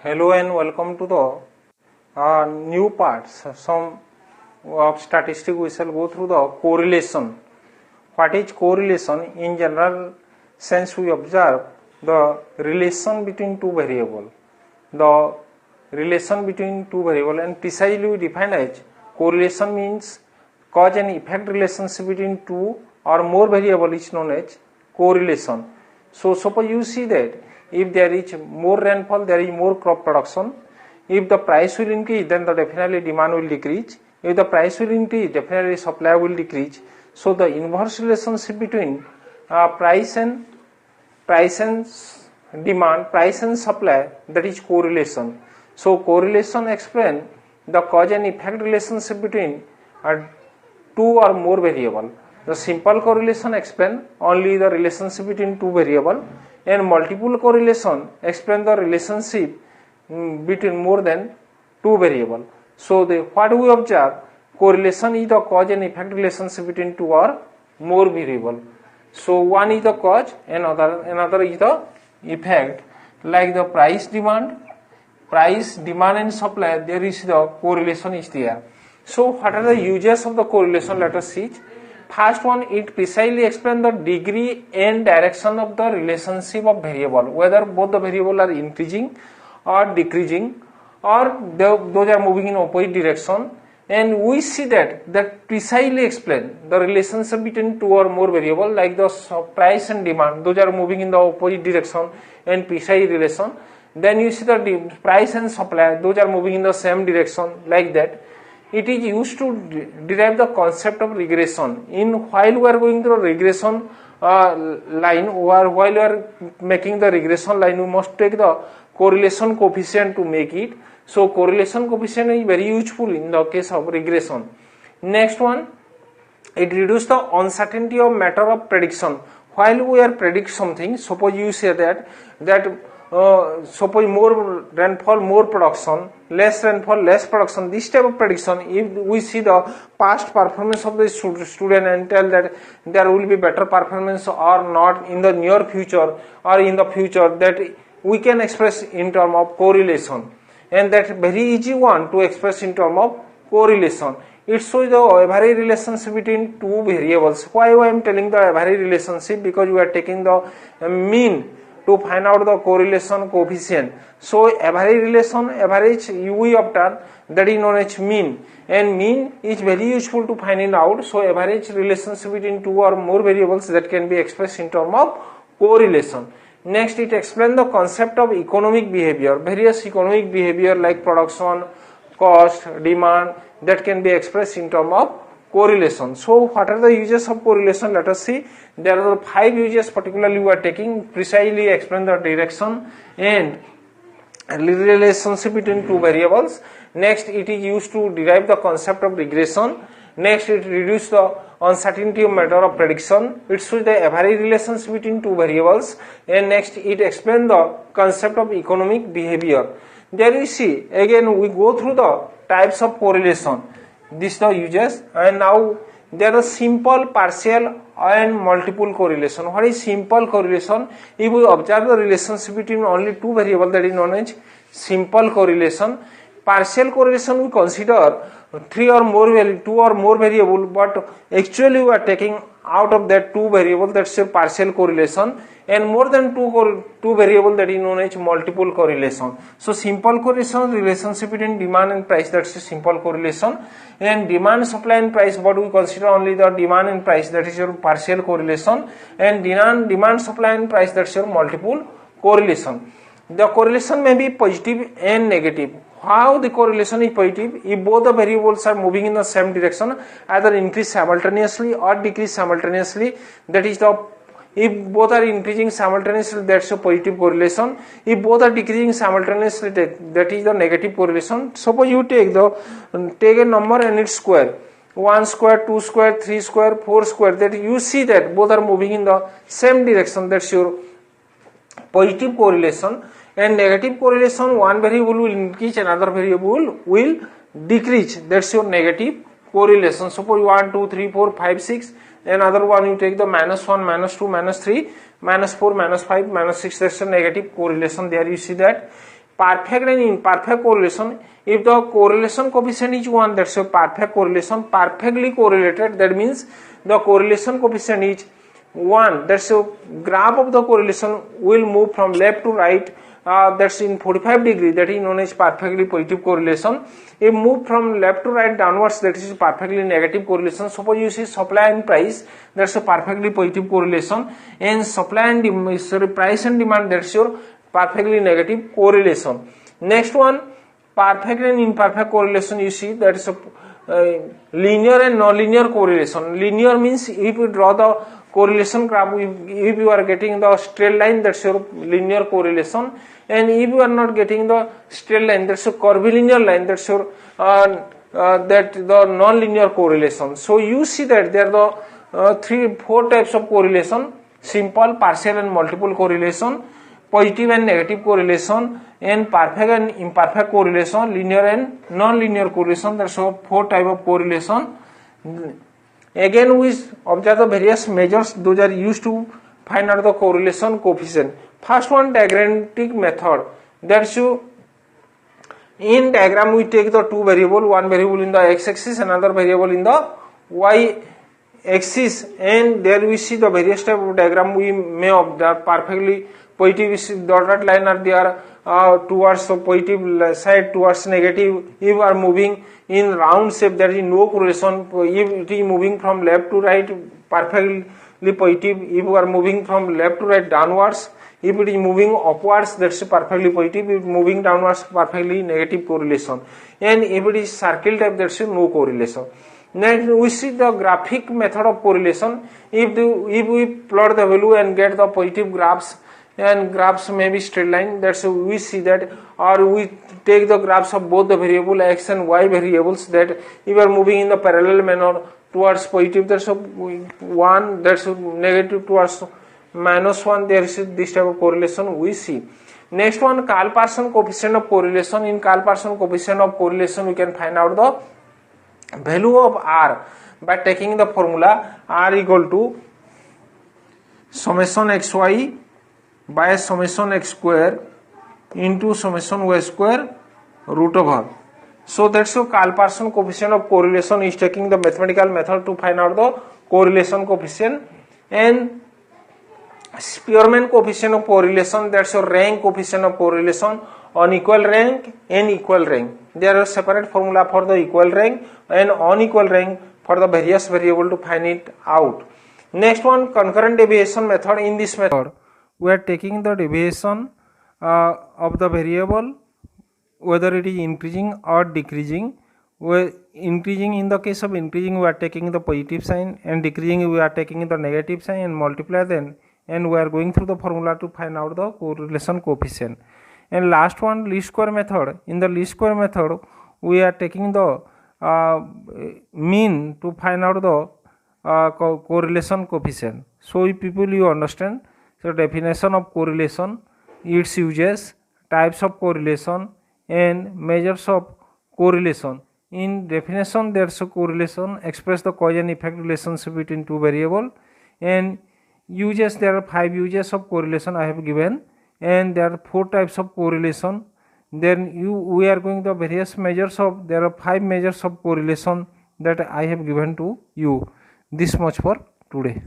Hello and welcome to the new parts. Some of statistics we shall go through the correlation. What is correlation? In general sense, we observe the relation between two variables. The relation between two variables, and precisely we define as correlation means cause and effect relationship between two or more variables is known as correlation. So suppose you see that if there is more rainfall, there is more crop production. If the price will increase, then the definitely demand will decrease. If the price will increase, definitely supply will decrease. So the inverse relationship between price and demand, price and supply, that is correlation. So correlation explain the cause and effect relationship between two or more variables. The simple correlation explain only the relationship between two variables, and multiple correlation explain the relationship between more than two variables. So what we observe, correlation is the cause and effect relationship between two or more variables. So one is the cause and another is the effect. Like the price demand and supply, there is the correlation is there. So what are the uses of the correlation? Let us see. First one, it precisely explains the degree and direction of the relationship of variable, whether both the variables are increasing or decreasing, or those are moving in opposite direction. And we see that precisely explain the relationship between two or more variables, like the price and demand, those are moving in the opposite direction and precise relation. Then you see the price and supply, those are moving in the same direction, like that. It is used to derive the concept of regression. While we are going through regression line, or while we are making the regression line, we must take the correlation coefficient to make it. So correlation coefficient is very useful in the case of regression. Next one, it reduces the uncertainty of matter of prediction. While we are predict something, suppose you say that suppose more rainfall, more production, less rainfall, less production, this type of prediction, if we see the past performance of the student and tell that there will be better performance or not in the near future or in the future, that we can express in terms of correlation, and that very easy one to express in terms of correlation. It shows the average relationship between two variables. Why I am telling the average relationship? Because we are taking the mean to find out the correlation coefficient. So average we obtain, that is known as mean, and mean is very useful to find it out. So average relationship between two or more variables, that can be expressed in terms of correlation. Next, it explains the concept of economic behavior, various economic behavior like production, cost, demand, that can be expressed in terms of correlation. So what are the uses of correlation? Let us see. There are 5 uses particularly we are taking, precisely explain the direction and relationship between two variables. Next, it is used to derive the concept of regression. Next, it reduces the uncertainty of matter of prediction. It shows the average relations between two variables. And next, it explains the concept of economic behavior. There you see, again we go through the types of correlation. This the uses, and now there are simple, partial and multiple correlation. What is simple correlation? If we observe the relationship between only two variables, that is known as simple correlation. Partial correlation we consider two or more variable, but actually we are taking out of that two variable, that's a partial correlation, and more than two variable, that is known as multiple correlation. So simple correlation, relationship between demand and price, that's a simple correlation, and demand, supply and price, but we consider only the demand and price, that is your partial correlation, and demand, supply and price, that's your multiple correlation. The correlation may be positive and negative. How the correlation is positive? If both the variables are moving in the same direction, either increase simultaneously or decrease simultaneously, that is the, if both are increasing simultaneously, that's a positive correlation. If both are decreasing simultaneously, that is the negative correlation. Suppose you take a number and its square, 1 square, 2 square, 3 square, 4 square, that you see that both are moving in the same direction, that's your positive correlation. And negative correlation, one variable will increase, another variable will decrease, that's your negative correlation. Suppose 1, 2, 3, 4, 5, 6, another one you take the -1, -2, -3, -4, -5, -6, that's a negative correlation. There you see that perfect and imperfect correlation. If the correlation coefficient is 1, that's a perfect correlation, perfectly correlated, that means the correlation coefficient is 1, that's a graph of the correlation will move from left to right, that's in 45 degree, that is known as perfectly positive correlation. If move from left to right downwards, that is perfectly negative correlation. Suppose you see supply and price, that's a perfectly positive correlation, and supply and price and demand, that's your perfectly negative correlation. Next one, perfect and imperfect correlation, you see that is a linear and non-linear correlation. Linear means if you draw the correlation graph, if you are getting the straight line, that's your linear correlation, and if you are not getting the straight line, that's a curvilinear line, that's your that the non-linear correlation. So you see that there are the 4 types of correlation: simple, partial and multiple correlation, positive and negative correlation, and perfect and imperfect correlation, linear and non-linear correlation. That's 4 type of correlation. Again, we observe the various measures those are used to find out the correlation coefficient. First one, diagrammatic method. That's you in diagram we take the 2 variable, one variable in the x-axis, another variable in the y-axis, and there we see the various type of diagram we may observe. Perfectly positive dotted line are there towards the positive side, towards negative. If you are moving in round shape, there is no correlation. If it is moving from left to right, perfectly positive. If you are moving from left to right downwards, if it is moving upwards, that's perfectly positive. If moving downwards, perfectly negative correlation. And if it is circle type, that's no correlation. Next, we see the graphic method of correlation. If we plot the value and get the positive graphs, and graphs may be straight line, that's we see that, or we take the graphs of both the variable x and y variables, that if you are moving in the parallel manner towards positive, that's 1, that's negative towards -1, there is this type of correlation we see. Next one, Karl-Pearson coefficient of correlation. In Karl-Pearson coefficient of correlation, we can find out the value of r by taking the formula r equal to summation xy by summation x square into summation y square root over. So that's your Karl-Pearson coefficient of correlation is taking the mathematical method to find out the correlation coefficient. And Spearman coefficient of correlation, that's your rank coefficient of correlation on equal rank and equal rank. There are separate formula for the equal rank and unequal rank for the various variable to find it out. Next one, concurrent deviation method. In this method, we are taking the deviation of the variable, whether it is increasing or decreasing. Increasing, in the case of increasing, we are taking the positive sign, and decreasing we are taking the negative sign and multiply them, and we are going through the formula to find out the correlation coefficient. And last one, least square method. In the least square method, we are taking the mean to find out the correlation coefficient. So if people you understand the definition of correlation, its uses, types of correlation, and measures of correlation. In definition, there's a correlation express the cause and effect relationship between two variables, and uses, there are 5 uses of correlation I have given, and there are 4 types of correlation. Then we are going the various measures of, there are 5 measures of correlation that I have given to you. This much for today.